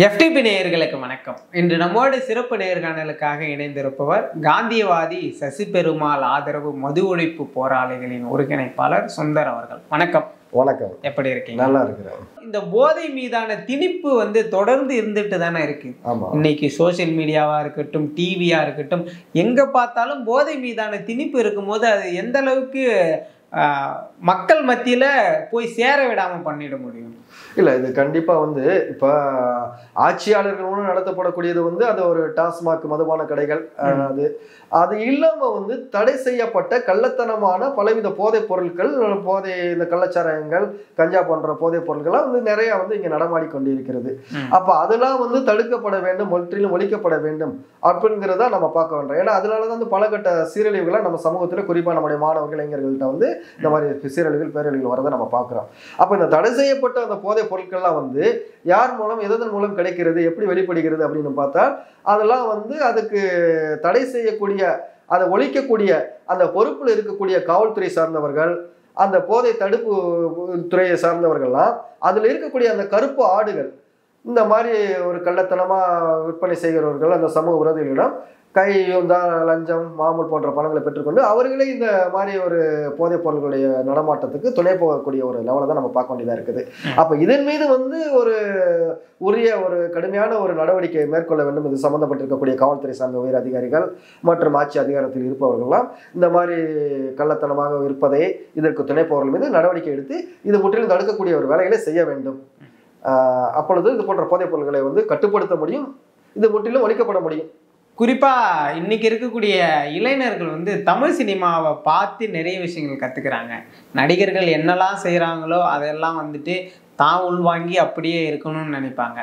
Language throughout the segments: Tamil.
FTP நேயர்களுக்கு வணக்கம். இன்று நம்மோடு சிறப்பு நேர்காணலுக்காக இணைந்திருப்பவர் காந்தியவாதி சசி பெருமாள் ஆதரவு மது ஒழிப்பு போராளிகளின் ஒருங்கிணைப்பாளர் சுந்தர் அவர்கள். வணக்கம். வணக்கம். எப்படி இருக்கீங்க? நல்லா இருக்கிறேன். இந்த போதை மீதான திணிப்பு தொடர்ந்து இருந்துட்டு தானே இருக்கு. இன்னைக்கு சோசியல் மீடியாவா இருக்கட்டும், டிவியா இருக்கட்டும், எங்க பார்த்தாலும் போதை மீதான திணிப்பு இருக்கும்போது அது எந்த அளவுக்கு மக்கள் மத்தியில போய் சேர விடாம பண்ணிட முடியும்? இல்லை, இது கண்டிப்பாக இப்போ ஆட்சியாளர்கள் மூலம் நடத்தப்படக்கூடியது அது ஒரு டாஸ்மாக் மதுபான கடைகள், அது இல்லாமல் தடை செய்யப்பட்ட கள்ளத்தனமான பலவித போதைப் பொருட்கள், இந்த கள்ளச்சாராயங்கள், கஞ்சா போன்ற போதைப் பொருட்கள்லாம் நிறைய இங்கே நடமாடி கொண்டு இருக்கிறது. அப்போ அதெல்லாம் தடுக்கப்பட வேண்டும், முற்றிலும் ஒழிக்கப்பட வேண்டும் அப்படிங்கிறத நம்ம பார்க்க வேண்டாம். ஏன்னா அதனால தான் பல கட்ட சீரழிவுகளை நம்ம சமூகத்தில், குறிப்பாக நம்முடைய மாணவர்கள், இளைஞர்கள்ட்ட இந்த மாதிரி சீரழிவுகள், பேரழிவுகள் வரதை நம்ம பார்க்குறோம். அப்போ இந்த தடை செய்யப்பட்ட அந்த போதைப் பொருட்கள்லாம் யார் மூலம், எதன் மூலம் கிடைக்கிறது, எப்படி வெளிப்படுகிறது அப்படின்னு பார்த்தா, அதெல்லாம் அதுக்கு தடை செய்யக்கூடிய, அதை ஒழிக்கக்கூடிய அந்த பொறுப்பில் இருக்கக்கூடிய காவல்துறை சார்ந்தவர்கள், அந்த போதை தடுப்பு துறையை சார்ந்தவர்கள்லாம், அதில் இருக்கக்கூடிய அந்த கருப்பு ஆடுகள், இந்த மாதிரி ஒரு கள்ளத்தனமா விற்பனை செய்கிறவர்கள், அந்த சமூக விரோதிகளிடம் கையுந்தான் லஞ்சம், மாமூல் போன்ற பணங்களை பெற்றுக்கொண்டு அவர்களே இந்த மாதிரி ஒரு போதைப் பொருட்களுடைய நடமாட்டத்துக்கு துணை போகக்கூடிய ஒரு லெவலை தான் நம்ம பார்க்க வேண்டியதாக இருக்குது. அப்போ இதன் மீது ஒரு உரிய ஒரு கடுமையான ஒரு நடவடிக்கை மேற்கொள்ள வேண்டும். இது சம்பந்தப்பட்டிருக்கக்கூடிய காவல்துறை சார்ந்த உயர் அதிகாரிகள் மற்றும் ஆட்சி அதிகாரத்தில் இருப்பவர்கள்லாம் இந்த மாதிரி கள்ளத்தனமாக இருப்பதை, இதற்கு துணை போவர்கள் மீது நடவடிக்கை எடுத்து இது முற்றிலும் தடுக்கக்கூடிய ஒரு வேலைகளை செய்ய வேண்டும். அப்பொழுது இது போன்ற போதைப் பொருட்களை கட்டுப்படுத்த முடியும், இது முற்றிலும் ஒழிக்கப்பட முடியும். குறிப்பா இன்னைக்கு இருக்கக்கூடிய இளைஞர்கள் தமிழ் சினிமாவை பார்த்து நிறைய விஷயங்கள் கத்துக்கிறாங்க. நடிகர்கள் என்னெல்லாம் செய்யறாங்களோ அதெல்லாம் தான் உள்வாங்கி அப்படியே இருக்கணும்னு நினைப்பாங்க.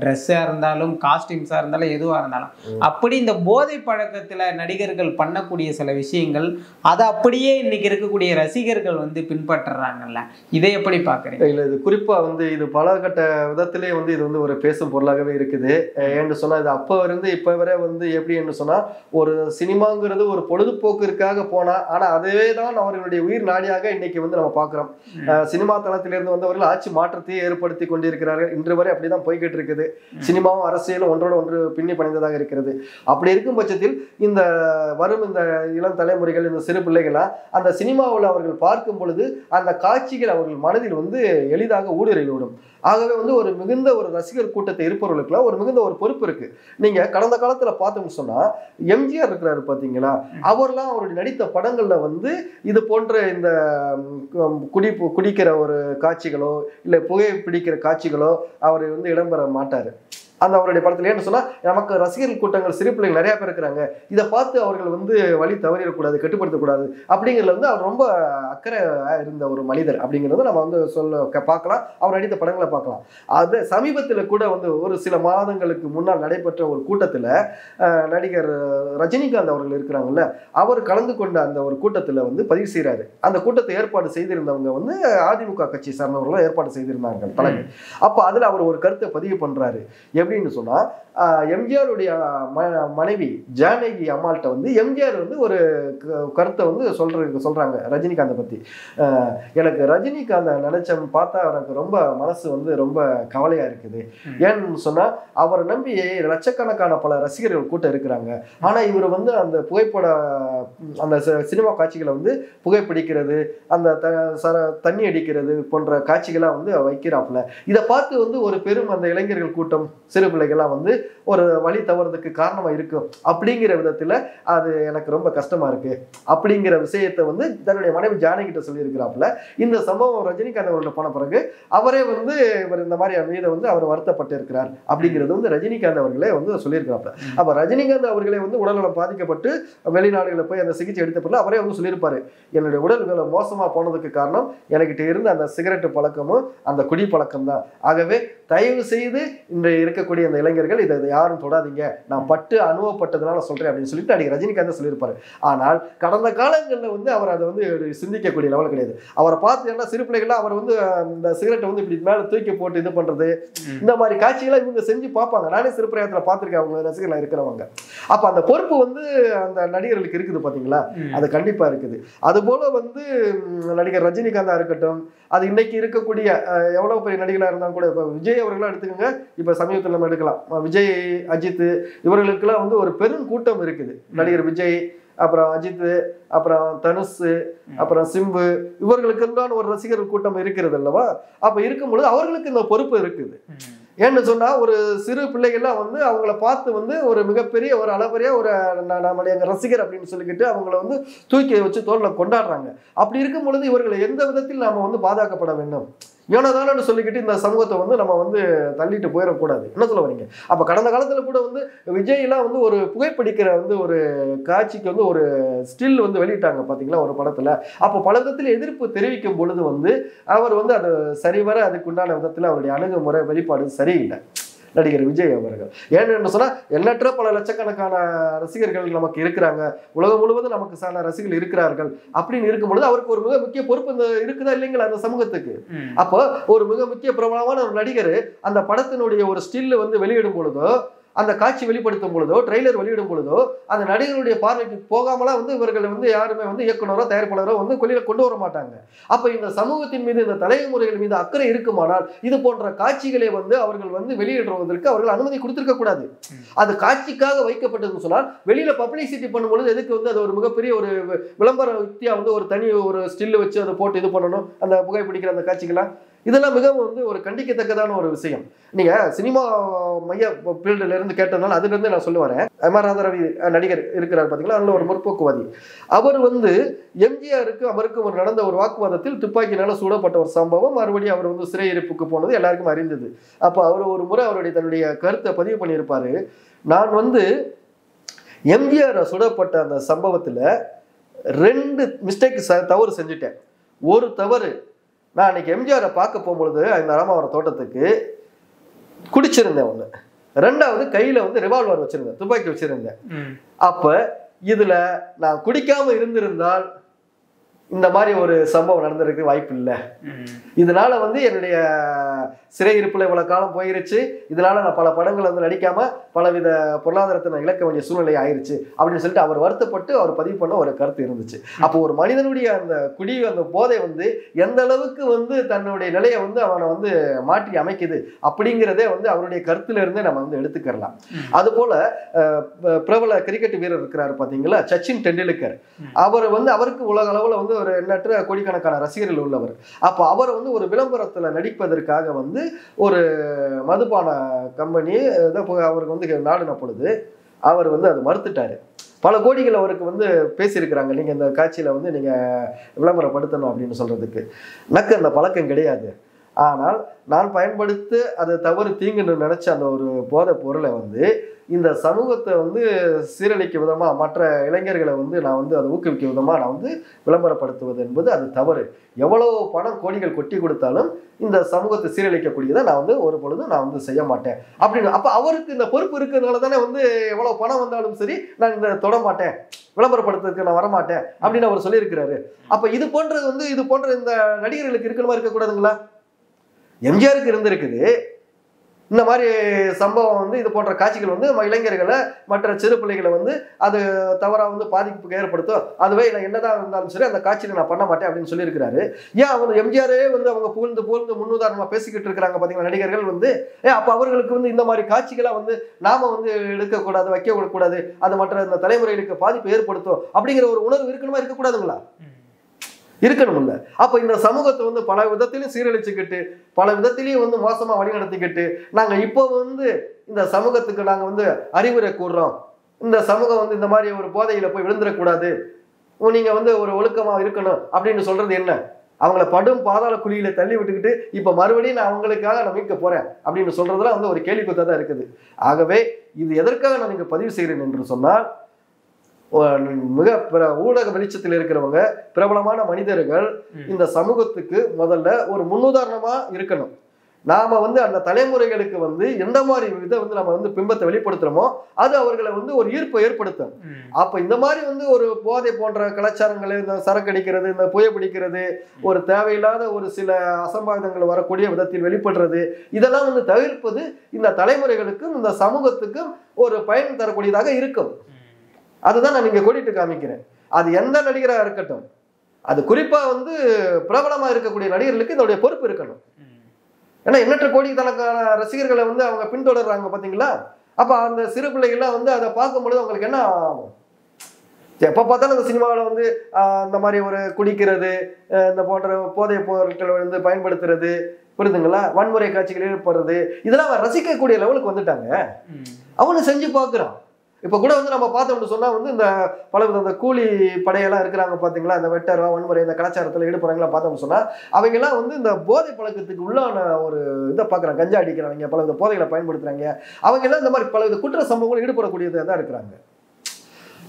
ட்ரெஸ்ஸாக இருந்தாலும், காஸ்டியூம்ஸாக இருந்தாலும், எதுவாக இருந்தாலும். அப்படி இந்த போதை பழக்கத்தில் நடிகர்கள் பண்ணக்கூடிய சில விஷயங்கள் அதை அப்படியே இன்னைக்கு இருக்கக்கூடிய ரசிகர்கள் பின்பற்றுறாங்கல்ல, இதை எப்படி பார்க்குறீங்க? இல்லை, இது குறிப்பாக இது பல கட்ட விதத்திலே இது ஒரு பேசும் பொருளாகவே இருக்குது. ஏன்னு சொன்னால், இது அப்போ இருந்து இப்போ வரை எப்படி என்று சொன்னால், ஒரு சினிமாங்கிறது ஒரு பொழுதுபோக்கிற்காக போனால், ஆனால் அதுவே தான் அவர்களுடைய உயிர் நாடியாக இன்னைக்கு நம்ம பார்க்குறோம். சினிமா தளத்திலிருந்து வந்தவர்கள் ஆட்சி மாற்றத்தை ஏற்படுத்தி கொண்டிருக்கிறார்கள். இன்று வரை அப்படிதான் போய்கிட்டு இருக்குது. சினிமாவும் அரசியலும் ஒன்றோடு ஒன்று பின்னி பணிந்ததாக இருக்கிறது. அப்படி இருக்கும் பட்சத்தில் இந்த வரும் இந்த இளம் தலைமுறைகள், இந்த சிறு பிள்ளைகளா அந்த சினிமாவில் அவர்கள் பார்க்கும் பொழுது அந்த காட்சிகள் அவர்கள் மனதில் எளிதாக ஊடுருவிவிடும். ஆகவே ஒரு மிகுந்த ஒரு ரசிகர் கூட்டத்தை இருப்பவர்களுக்குலாம் ஒரு மிகுந்த ஒரு பொறுப்பு இருக்கு. நீங்க கடந்த காலத்துல பார்த்தோம்னு சொன்னா, எம்ஜிஆர் இருக்கிறாரு பாத்தீங்களா, அவர்லாம் அவருடைய நடித்த படங்கள்ல இது போன்ற இந்த குடிக்கிற ஒரு காட்சிகளோ இல்ல புகை பிடிக்கிற காட்சிகளோ அவர் இடம்பெற மாட்டாரு. அந்த அவருடைய படத்துல ஏன்னு சொன்னா, நமக்கு ரசிகர்கள் கூட்டங்கள், சிறு பிள்ளைகள் நிறைய பேர் இருக்கிறாங்க, இதை பார்த்து அவர்கள் வழி தவறிடக்கூடாது, கட்டுப்படுத்தக்கூடாது அப்படிங்கிறதுல அவர் ரொம்ப அக்கறை இருந்த ஒரு மனிதர் அப்படிங்கிறத நம்ம சொல்ல பார்க்கலாம். அவர் நடித்த படங்களை பார்க்கலாம். அது சமீபத்தில் கூட ஒரு சில மாதங்களுக்கு முன்னால் நடைபெற்ற ஒரு கூட்டத்தில் நடிகர் ரஜினிகாந்த் அவர்கள் இருக்கிறாங்கல்ல, அவர் கலந்து கொண்ட அந்த ஒரு கூட்டத்தில் பதிவு செய்கிறாரு. அந்த கூட்டத்தை ஏற்பாடு செய்திருந்தவங்க அதிமுக கட்சி சார்ந்தவர்களும் ஏற்பாடு செய்திருந்தாங்க தலைமை. அப்போ அதில் அவர் ஒரு கருத்தை பதிவு பண்றாரு. எப்படின்னு சொன்னா, எம்ஜிஆருடைய மனைவி ஜானகி அம்மாள்கிட்ட எம்ஜிஆர் ஒரு கருத்தை சொல்றாங்க ரஜினிகாந்தை பத்தி. எனக்கு ரஜினிகாந்தை நினைச்ச பார்த்தா எனக்கு ரொம்ப மனசு ரொம்ப கவலையா இருக்குது. ஏன்னு சொன்னா, அவரை நம்பி லட்சக்கணக்கான பல ரசிகர்கள் கூட்டம் இருக்கிறாங்க. ஆனா இவர் அந்த புகைப்பட அந்த சினிமா காட்சிகளை புகைப்பிடிக்கிறது, அந்த தண்ணி அடிக்கிறது போன்ற காட்சிகளா வைக்கிறாப்புல. இதை பார்த்து ஒரு பெரும் அந்த இளைஞர்கள் கூட்டம், சிறு பிள்ளைகள்லாம் ஒரு வழி தவறதுக்கு காரணமா இருக்கும் அப்படிங்கிற விதத்துல அது எனக்கு ரொம்ப கஷ்டமா இருக்கு அப்படிங்கிற விஷயத்தை தன்னுடைய மனைவி ஜானகி கிட்ட சொல்லி இருக்கிறாப்புல. இந்த சம்பவம் ரஜினிகாந்த் அவர்கிட்ட போன பிறகு அவரே இவர் இந்த மாதிரி மீத அவர் வருத்தப்பட்டு இருக்கிறார் அப்படிங்கிறது ரஜினிகாந்த் அவர்களே சொல்லியிருக்கிறாப்புல. அப்ப ரஜினிகாந்த் அவர்களே உடல்நலம் பாதிக்கப்பட்டு வெளிநாடுகளில் போய் அந்த சிகிச்சை எடுத்த பிறகு அவரே சொல்லியிருப்பாரு, என்னுடைய உடல் மோசமா போனதுக்கு காரணம் எனக்கிட்ட இருந்த அந்த சிகரெட்டு பழக்கமும் அந்த குடி பழக்கம் தான். ஆகவே தயவு செய்து இன்றைய இருக்கக்கூடிய அந்த இளைஞர்கள் இதை யாரும் தொடாதீங்க, நான் பட்டு அனுபவப்பட்டதுனால சொல்றேன் அப்படின்னு சொல்லிட்டு நடிகர் ரஜினிகாந்த் சொல்லியிருப்பாரு. ஆனால் கடந்த காலங்களில் அவர் அதை சிந்திக்கக்கூடிய லெவல் கிடையாது. அவரை பார்த்து என்ன சிறு பிள்ளைகள்லாம் அவர் இந்த சிகரெட்டை இப்படி மேலே தூக்கி போட்டு இது பண்றது, இந்த மாதிரி காட்சிகளை இவங்க செஞ்சு பார்ப்பாங்க. நானே சிறு பிராயத்தில் பார்த்துருக்கேன் அவங்க ரசிகர்களாக இருக்கிறவங்க. அப்ப அந்த பொறுப்பு அந்த நடிகர்களுக்கு இருக்குது பாத்தீங்களா, அது கண்டிப்பா இருக்குது. அது போல நடிகர் ரஜினிகாந்தா இருக்கட்டும், அது இன்னைக்கு இருக்கக்கூடிய எவ்வளவு பெரிய நடிகர்களா இருந்தாலும் கூட, இப்ப விஜய் அவர்களா எடுத்துக்கோங்க, இப்ப சமீபத்தில் உதாரணத்துக்கு நம்ம எடுக்கலாம். விஜய், அஜித் இவர்களுக்கெல்லாம் வந்து ஒரு பெரும் கூட்டம் இருக்குது. நடிகர் விஜய், அப்புறம் அஜித், அப்புறம் தனுஷ், அப்புறம் சிம்பு, இவர்களுக்கு ஒரு ரசிகர்கள் கூட்டம் இருக்கிறது அல்லவா? அப்ப இருக்கும்பொழுது அவர்களுக்கு இந்த பொறுப்பு இருக்குது. ஏன்னு சொன்னா ஒரு சிறு பிள்ளைகள்லாம் வந்து அவங்கள பார்த்து வந்து ஒரு மிகப்பெரிய ஒரு அளவரிய ஒரு நம்முடைய ரசிகர் அப்படின்னு சொல்லிக்கிட்டு அவங்கள வந்து தூக்கி வச்சு தோல்ல கொண்டாடுறாங்க. அப்படி இருக்கும் பொழுது இவர்களை எந்த விதத்தில் நாம வந்து பாதுகாக்கப்பட வேண்டும்? ஏனோதானு சொல்லிக்கிட்டு இந்த சமூகத்தை வந்து நம்ம வந்து தள்ளிட்டு போயிடக்கூடாது. என்ன சொல்ல வரீங்க? அப்ப கடந்த காலத்துல கூட வந்து விஜய் எல்லாம் வந்து ஒரு புகைப்பிடிக்கிற வந்து ஒரு காட்சிக்கு வந்து ஒரு ஸ்டில் வந்து வெளியிட்டாங்க பாத்தீங்களா ஒரு படத்துல. அப்ப பல விதத்துல எதிர்ப்பு தெரிவிக்கும் பொழுது வந்து அவர் வந்து அது சரிவர அதுக்குண்டான விதத்துல அவருடைய அணுகுமுறை வெளிப்பாடு சரியில்லை நடிகர் விஜய் அவர்கள். ஏன்னு சொன்னா எண்ணற்ற பல லட்சக்கணக்கான ரசிகர்கள் நமக்கு இருக்கிறாங்க, உலகம் முழுவதும் நமக்கு சார்ந்த ரசிகர்கள் இருக்கிறார்கள். அப்படின்னு இருக்கும்பொழுது அவருக்கு ஒரு மிக முக்கிய பொறுப்பு இந்த இருக்குதா இல்லைங்களா அந்த சமூகத்துக்கு? அப்போ ஒரு மிக முக்கிய பிரபலமான ஒரு நடிகர் அந்த படத்தினுடைய ஒரு ஸ்டில் வந்து வெளியிடும் பொழுதோ, அந்த காட்சி வெளிப்படுத்தும் பொழுதோ, ட்ரெய்லர் வெளியிடும் பொழுதோ அந்த நடிகர்களுடைய பார்வைக்கு போகாமலாம் வந்து இவர்கள் வந்து யாருமே வந்து இயக்குனரோ தயாரிப்பாளரோ வந்து கொள்ளையில கொண்டு வர மாட்டாங்க. அப்ப இந்த சமூகத்தின் மீது, இந்த தலைமுறைகள் மீது அக்கறை இருக்குமானால் இது போன்ற காட்சிகளை வந்து அவர்கள் வந்து வெளியிடுவதற்கு அவர்கள் அனுமதி கொடுத்திருக்க கூடாது. அது காட்சிக்காக வைக்கப்பட்டதுன்னு சொன்னால் வெளியில பப்ளிசிட்டி பண்ணும்பொழுது எதுக்கு வந்து அது ஒரு மிகப்பெரிய ஒரு விளம்பர யுக்தியா வந்து ஒரு தனி ஒரு ஸ்டில் வச்சு அதை போட்டு இது பண்ணணும் அந்த புகைப்பிடிக்கிற அந்த காட்சிகள்லாம்? இதெல்லாம் மிகவும் வந்து ஒரு கண்டிக்கத்தக்கதான ஒரு விஷயம். நீங்க சினிமா மைய ஃபீல்டுல இருந்து கேட்டதுனால அதுல இருந்து நான் சொல்ல வரேன். எம்.ஆர். ராதாரவி நடிகர் இருக்கிறார் பாத்தீங்களா, அதுல ஒரு முற்போக்குவாதி. அவர் வந்து எம்ஜிஆருக்கு அவருக்கு ஒரு நடந்த ஒரு வாக்குவாதத்தில் துப்பாக்கினால சூடப்பட்ட ஒரு சம்பவம், மறுபடியும் அவர் வந்து சிறையிருப்புக்கு போனது எல்லாருக்கும் அறிந்தது. அப்ப அவர் ஒரு முறை அவருடைய தன்னுடைய கருத்தை பதிவு பண்ணியிருப்பாரு. நான் வந்து எம்ஜிஆர் சுடப்பட்ட அந்த சம்பவத்துல 2 மிஸ்டேக் தவறு செஞ்சுட்டேன். ஒரு தவறு, நான் அன்னைக்கு எம்ஜிஆரை பார்க்க போகும்பொழுது இந்த ராமாவரம் தோட்டத்துக்கு குடிச்சிருந்தேன் ஒண்ணு. 2வது கையில வந்து ரிவால்வர் வச்சிருந்தேன், துப்பாக்கி வச்சிருந்தேன். அப்ப இதுல நான் குடிக்காம இருந்திருந்தால் இந்த மாதிரி ஒரு சம்பவம் நடந்திருக்கு வாய்ப்பு இல்லை. இதனால வந்து என்னுடைய சிறையிருப்புல இவ்வளவு காலம் போயிருச்சு, இதனால நான் பல படங்கள் வந்து நடிக்காம பலவித பொருளாதாரத்தை நான் இழக்க வேண்டிய சூழ்நிலை ஆயிருச்சு அப்படின்னு சொல்லிட்டு அவர் வருத்தப்பட்டு அவர் பதிவு பண்ண ஒரு கருத்து இருந்துச்சு. அப்போ ஒரு மனிதனுடைய அந்த குடி அந்த போதை வந்து எந்த அளவுக்கு வந்து தன்னுடைய நிலையை வந்து அவனை வந்து மாற்றி அமைக்குது அப்படிங்கிறதே வந்து அவருடைய கருத்துல இருந்தே நம்ம வந்து எடுத்துக்கலாம். அது போல பிரபல கிரிக்கெட் வீரர் இருக்கிறாரு பாத்தீங்களா, சச்சின் டெண்டுல்கர். அவர் வந்து அவருக்கு உலக அளவுல வந்து ஒரு எண்ணற்ற கோடிக்கணக்கான ரசிகர்கள் உள்ளவர். அப்ப அவர் வந்து ஒரு விளம்பரத்துல நடிப்பதற்காக வந்து ஒரு மதுபான கம்பெனி அவருக்கு வந்து நாடின பொழுது அவர் வந்து அதை மறுத்துட்டாரு. பல கோடிகள் அவருக்கு வந்து பேசியிருக்கிறாங்க, நீங்க இந்த காட்சியில வந்து நீங்க விளம்பரப்படுத்தணும் அப்படின்னு சொல்றதுக்கு. எனக்கு அந்த பழக்கம் கிடையாது. ஆனால் நான் பயன்படுத்த அது தவறு தீங்குன்னு நினைச்ச அந்த ஒரு போதை பொருளை வந்து இந்த சமூகத்தை வந்து சீரழிக்க விதமா மற்ற இளைஞர்களை வந்து நான் வந்து அதை ஊக்குவிக்க விதமா நான் வந்து விளம்பரப்படுத்துவது என்பது அது தவறு. எவ்வளவு பணம் கோடிகள் கொட்டி கொடுத்தாலும் இந்த சமூகத்தை சீரழிக்கக்கூடியதை நான் வந்து ஒரு பொழுதும் நான் வந்து செய்ய மாட்டேன் அப்படின்னு. அப்ப அவருக்கு இந்த பொறுப்பு இருக்கிறதுனால தானே வந்து எவ்வளவு பணம் வந்தாலும் சரி நான் இந்த தொட மாட்டேன், விளம்பரப்படுத்துறதுக்கு நான் வரமாட்டேன் அப்படின்னு அவர் சொல்லியிருக்கிறாரு. அப்ப இது போன்றது வந்து இது போன்ற இந்த நடிகர்களுக்கு இருக்கணுமா இருக்கக்கூடாதுங்களா? எம்ஜிஆருக்கு இருந்திருக்குது இந்த மாதிரி சம்பவம் வந்து இது போன்ற காட்சிகள் வந்து இளைஞர்களை மற்ற சிறு பிள்ளைகளை வந்து அது தவறா வந்து பாதிப்புக்கு ஏற்படுத்தும், அதுவே என்னதான் இருந்தாலும் சரி அந்த காட்சியில நான் பண்ண மாட்டேன் அப்படின்னு சொல்லியிருக்கிறாரு. ஏன் அவங்க எம்ஜிஆரே வந்து அவங்க புகழ்ந்து முன்னுதாரணமா பேசிக்கிட்டு இருக்கிறாங்க பாத்தீங்கன்னா நடிகர்கள் வந்து அப்ப அவர்களுக்கு வந்து இந்த மாதிரி காட்சிகளை வந்து நாம வந்து எடுக்கக்கூடாது, வைக்க கூடாது, அது மற்ற இந்த தலைமுறைகளுக்கு பாதிப்பு ஏற்படுத்தும் அப்படிங்கிற ஒரு உணர்வு இருக்கணுமா இருக்கக்கூடாதுங்களா? இருக்கணும்ல. அப்ப இந்த சமூகத்தை வந்து பல விதத்திலையும் சீரழிச்சுக்கிட்டு பல விதத்திலையும் வந்து மோசமா வழிநடத்திக்கிட்டு நாங்க இப்போ வந்து இந்த சமூகத்துக்கு நாங்க வந்து அறிவுரை கூறுறோம், இந்த சமூகம் வந்து இந்த மாதிரி ஒரு போதையில போய் விழுந்துடக்கூடாது, நீங்க வந்து ஒரு ஒழுக்கமா இருக்கணும் அப்படின்னு சொல்றது என்ன? அவங்கள படும் பாதாள குழியில தள்ளி விட்டுக்கிட்டு இப்ப மறுபடியும் நான் அவங்களுக்காக நான் மீட்க போறேன் அப்படின்னு சொல்றதுலாம் வந்து ஒரு கேள்வி குத்தா தான் இருக்குது. ஆகவே இது எதற்காக நான் இங்க பதிவு செய்கிறேன் என்று சொன்னால், மிக ஊடக வெளிச்சத்தில் இருக்கிறவங்க பிரபலமான மனிதர்கள் இந்த சமூகத்துக்கு முதல்ல ஒரு முன்னுதாரணமா இருக்கணும். நாம வந்து அந்த தலைமுறைகளுக்கு வந்து எந்த மாதிரி இதை வந்து நம்ம வந்து பிம்பத்தை வெளிப்படுத்துறோமோ அது அவர்களை வந்து ஒரு ஈர்ப்பை ஏற்படுத்தும். அப்ப இந்த மாதிரி வந்து ஒரு போதை போன்ற கலாச்சாரங்கள், இந்த சரக்கு அடிக்கிறது, இந்த புகைப்பிடிக்கிறது, ஒரு தேவையில்லாத ஒரு சில அசம்பாவிதங்கள் வரக்கூடிய விதத்தில் வெளிப்படுறது, இதெல்லாம் வந்து தவிர்ப்பது இந்த தலைமுறைகளுக்கும் இந்த சமூகத்துக்கும் ஒரு பயன் தரக்கூடியதாக இருக்கும். அதுதான் நான் இங்க கோடிட்டு காமிக்கிறேன். அது எந்த நடிகராக இருக்கட்டும், அது குறிப்பா வந்து பிரபலமா இருக்கக்கூடிய நடிகர்களுக்கு இதோடைய பொறுப்பு இருக்கணும். ஏன்னா எண்ணற்ற கோடிக்கணக்கான ரசிகர்களை வந்து அவங்க பின்தொடர்றாங்க பாத்தீங்களா. அப்ப அந்த சிறு பிள்ளைகள்லாம் வந்து அதை பார்க்கும்பொழுது அவங்களுக்கு என்ன ஆகும், எப்ப பார்த்தாலும் அந்த சினிமாவில் வந்து இந்த மாதிரி ஒரு குடிக்கிறது, இந்த போன்ற போதைப் பொருட்களை வந்து பயன்படுத்துறது, புரியுதுங்களா, வன்முறை காட்சிகள் ஈடுபடுறது, இதெல்லாம் அவன் ரசிக்கக்கூடிய லெவலுக்கு வந்துட்டாங்க. அவனை செஞ்சு பார்க்குறான். இப்போ கூட வந்து நம்ம பார்த்தோம்னு சொன்னா வந்து இந்த பலவித அந்த கூலி படையெல்லாம் இருக்கிறாங்க பாத்தீங்களா, இந்த வெட்டரா வன்முறை இந்த கலாச்சாரத்துல ஈடுபடுறாங்களா பார்த்தோம்னு சொன்னா அவங்க எல்லாம் வந்து இந்த போதை பழக்கத்துக்கு உள்ளான ஒரு இதை பார்க்குறாங்க. கஞ்சா அடிக்கிறவங்க, பலவித போதைகளை பயன்படுத்துறாங்க, அவங்க எல்லாம் இந்த மாதிரி பலவித குற்ற சம்பவங்கள் ஈடுபடக்கூடியதாக தான் இருக்கிறாங்க.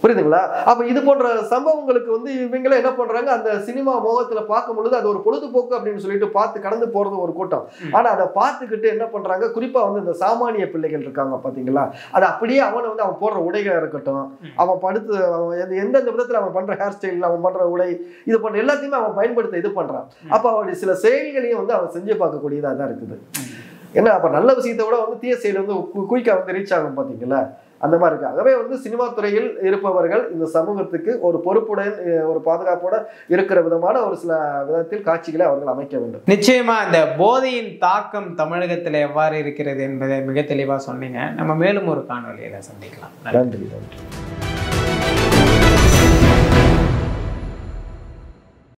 புரியுதுங்களா. அப்ப இது போன்ற சம்பவங்களுக்கு வந்து இவங்களே என்ன பண்றாங்க, அந்த சினிமா மோகத்துல பார்க்கும் பொழுது அது ஒரு பொழுதுபோக்கு அப்படின்னு சொல்லிட்டு பார்த்து கடந்து போறது ஒரு கூட்டம். ஆனா அதை பார்த்துக்கிட்டு என்ன பண்றாங்க, குறிப்பா வந்து இந்த சாமானிய பிள்ளைகள் இருக்காங்க பாத்தீங்களா, அது அப்படியே அவனை வந்து அவன் போடுற உடைகளா இருக்கட்டும், அவன் படுத்து எந்தெந்த விதத்துல அவன் பண்ற ஹேர் ஸ்டைல், அவன் பண்ற உடை, இது போன்ற எல்லாத்தையுமே அவன் பயன்படுத்த இது பண்றான். அப்ப அவனுடைய சில செயல்களையும் வந்து அவன் செஞ்சு பார்க்கக்கூடியதா தான் இருக்குது. ஏன்னா அப்ப நல்ல விஷயத்தை விட வந்து தீய செயல் வந்து குயிக்கா வந்து ரீச் ஆகும் பாத்தீங்களா, அந்த மாதிரி இருக்கு. ஆகவே வந்து சினிமா துறையில் இருப்பவர்கள் இந்த சமூகத்துக்கு ஒரு பொறுப்புடன் ஒரு பாதுகாப்போட இருக்கிற விதமான ஒரு சில விதத்தில் காட்சிகளை அவர்கள் அமைக்க வேண்டும். நிச்சயமா இந்த போதையின் தாக்கம் தமிழகத்தில் எவ்வாறு இருக்கிறது என்பதை மிக தெளிவாக சொன்னீங்க. நம்ம மேலும் ஒரு காணொலியில சந்திக்கலாம். நன்றி.